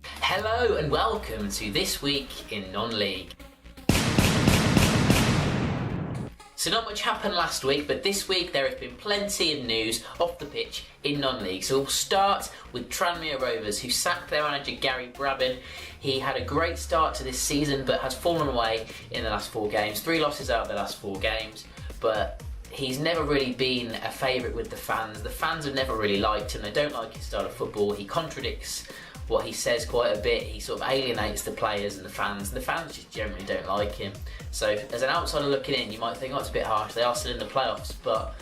Hello and welcome to This Week in Non-League. So not much happened last week, but this week there has been plenty of news off the pitch in non-league. So we'll start with Tranmere Rovers, who sacked their manager Gary Brabin. He had a great start to this season, but has fallen away in the last 4 games. 3 losses out of the last 4 games, but he's never really been a favourite with the fans. The fans have never really liked him. They don't like his style of football. He contradicts what he says quite a bit. He sort of alienates the players and the fans. The fans just generally don't like him. So as an outsider looking in, you might think, oh, it's a bit harsh. They are still in the playoffs, but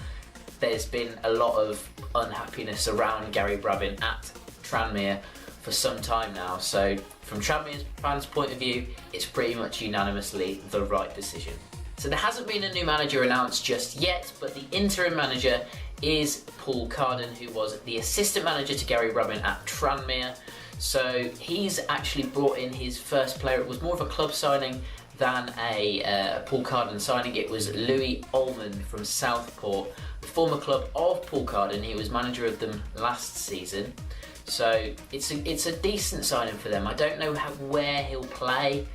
there's been a lot of unhappiness around Gary Brabin at Tranmere for some time now. So from Tranmere's fans' point of view, it's pretty much unanimously the right decision. So there hasn't been a new manager announced just yet, but the interim manager is Paul Carden, who was the assistant manager to Gary Brabin at Tranmere. So he's actually brought in his first player. It was more of a club signing than a Paul Carden signing. It was Louis Ullman from Southport, the former club of Paul Carden. He was manager of them last season. So it's a decent signing for them. I don't know where he'll play.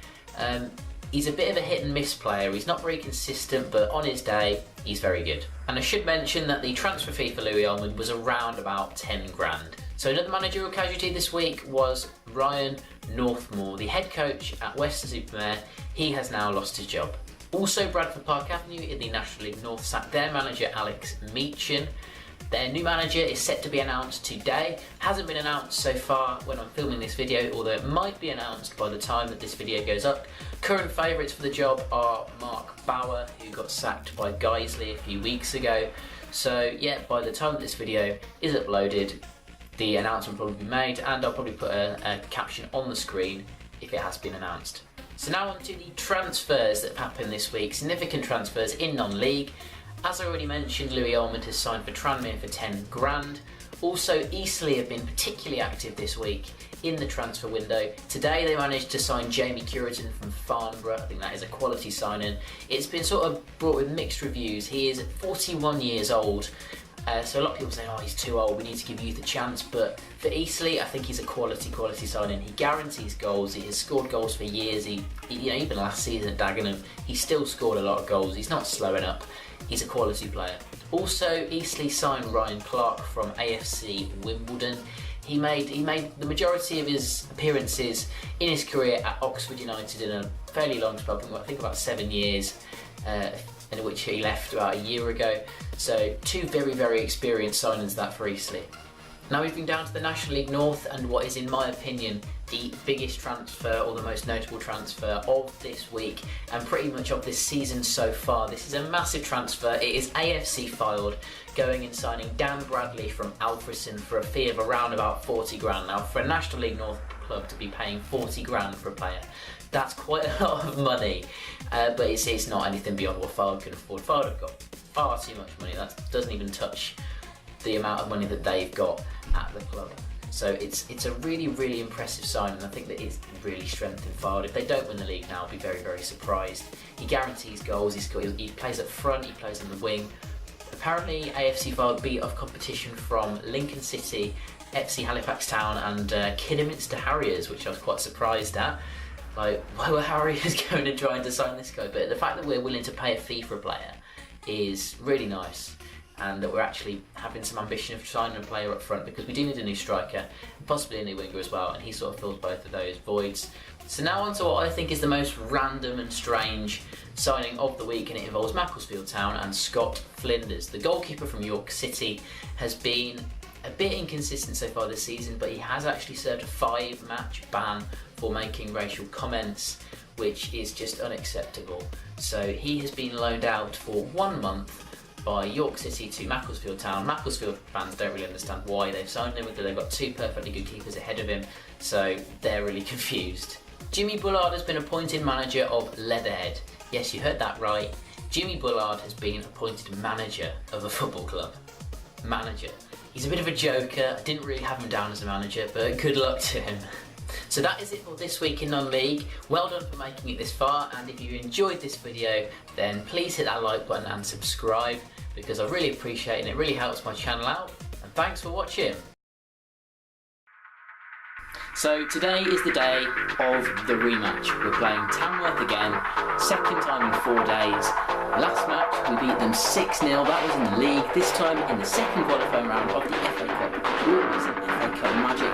He's a bit of a hit and miss player. He's not very consistent, but on his day, he's very good. And I should mention that the transfer fee for Louis Ullman was around about 10 grand. So another managerial casualty this week was Ryan Northmore, the head coach at Weston-super-Mare. He has now lost his job. Also, Bradford Park Avenue in the National League North sacked their manager Alex Meachin. Their new manager is set to be announced today. Hasn't been announced so far when I'm filming this video, although it might be announced by the time that this video goes up. Current favourites for the job are Mark Bauer, who got sacked by Guiseley a few weeks ago. So yeah, by the time that this video is uploaded, the announcement will probably be made, and I'll probably put a caption on the screen if it has been announced. So now on to the transfers that have happened this week. Significant transfers in non-league. As I already mentioned, Louis Ullman has signed for Tranmere for 10 grand. Also, Eastleigh have been particularly active this week in the transfer window. Today they managed to sign Jamie Curitan from Farnborough. I think that is a quality signing. It's been sort of brought with mixed reviews. He is 41 years old. So a lot of people say, oh, he's too old, we need to give youth a chance. But for Eastleigh, I think he's a quality signing. He guarantees goals. He has scored goals for years. Even last season at Dagenham, he still scored a lot of goals. He's not slowing up. He's a quality player. Also, Eastleigh signed Ryan Clark from AFC Wimbledon. He made the majority of his appearances in his career at Oxford United in a fairly long spell, I think about 7 years, in which he left about a year ago. So 2 very, very experienced signings that for Eastleigh. Now moving down to the National League North, and what is in my opinion the biggest transfer or the most notable transfer of this week and pretty much of this season so far. This is a massive transfer. It is AFC Fylde going and signing Dan Bradley from Alfriston for a fee of around about 40 grand. Now for a National League North club to be paying 40 grand for a player, that's quite a lot of money, but it's not anything beyond what Fylde can afford. Fylde have got far too much money. That doesn't even touch the amount of money that they've got at the club. So it's a really, really impressive sign, and I think that it's really strengthened Fylde. If they don't win the league now, I'll be very, very surprised. He guarantees goals. He plays up front. He plays on the wing. Apparently, AFC Fylde beat off competition from Lincoln City, FC Halifax Town, and Kidderminster Harriers, which I was quite surprised at. Like, why were Harriers going and trying to sign this guy? But the fact that we're willing to pay a fee for a player is really nice, and that we're actually having some ambition of signing a player up front, because we do need a new striker, possibly a new winger as well, and he sort of fills both of those voids. So now on to what I think is the most random and strange signing of the week, and it involves Macclesfield Town and Scott Flinders. The goalkeeper from York City has been a bit inconsistent so far this season, but he has actually served a 5-match ban for making racial comments, which is just unacceptable. So he has been loaned out for 1 month by York City to Macclesfield Town. Macclesfield fans don't really understand why they've signed him, because they've got 2 perfectly good keepers ahead of him, so they're really confused. Jimmy Bullard has been appointed manager of Leatherhead. Yes, you heard that right. Jimmy Bullard has been appointed manager of a football club. Manager. He's a bit of a joker. I didn't really have him down as a manager, but good luck to him. So that is it for this week in non-league. Well done for making it this far, and if you enjoyed this video, then please hit that like button and subscribe, because I really appreciate it and it really helps my channel out. And thanks for watching. So today is the day of the rematch. We're playing Tamworth again, second time in 4 days. Last match we beat them 6-0, that was in the league. This time in the second qualifying round of the FA Cup. Ooh, it's an FA Cup magic